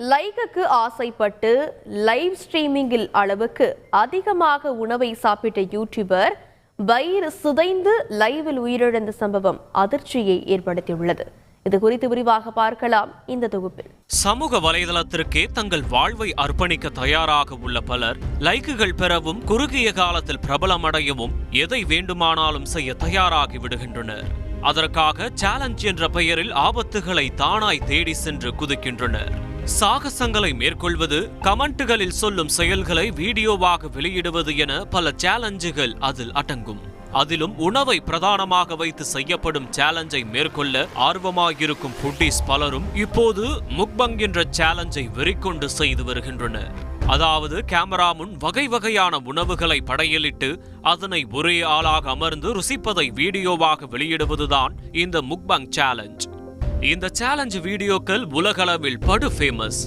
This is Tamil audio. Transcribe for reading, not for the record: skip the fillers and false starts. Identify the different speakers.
Speaker 1: லைக்குக்கு ஆசைப்பட்டு லைவ் ஸ்ட்ரீமிங்கில் அளவுக்கு அதிகமாக உணவை சாப்பிட்ட யூடியூபர் வயிறு சிதைந்து லைவில் உயிரிழந்த சம்பவம் அதிர்ச்சியை ஏற்படுத்தியுள்ளது. இது குறித்து விரிவாக பார்க்கலாம் இந்த தொகுப்பில்.
Speaker 2: சமூக வலைதளத்திற்கே தங்கள் வாழ்வை அர்ப்பணிக்க தயாராக உள்ள பலர் லைக்குகள் பெறவும் குறுகிய காலத்தில் பிரபலமடையவும் எதை வேண்டுமானாலும் செய்ய தயாராகி விடுகின்றனர். அதற்காக சேலஞ்ச் என்ற பெயரில் ஆபத்துகளை தானாய் தேடி சென்று குதிக்கின்றனர். சாகசங்களை மேற்கொள்வது, கமெண்ட்டுகளில் சொல்லும் செயல்களை வீடியோவாக வெளியிடுவது என பல சேலஞ்சுகள் அதில் அடங்கும். அதிலும் உணவை பிரதானமாக வைத்து செய்யப்படும் சேலஞ்சை மேற்கொள்ள ஆர்வமாயிருக்கும் ஃபுட்டீஸ் பலரும் இப்போது முக்பங் என்ற சேலஞ்சை வெறிக்கொண்டு செய்து வருகின்றனர். அதாவது கேமரா முன் வகை வகையான உணவுகளை படையலிட்டு அதனை ஒரே ஆளாக அமர்ந்து ருசிப்பதை வீடியோவாக வெளியிடுவதுதான் இந்த முக்பங் சேலஞ்ச். இந்த சேலஞ்ச் வீடியோக்கள் உலகளவில் படு ஃபேமஸ்.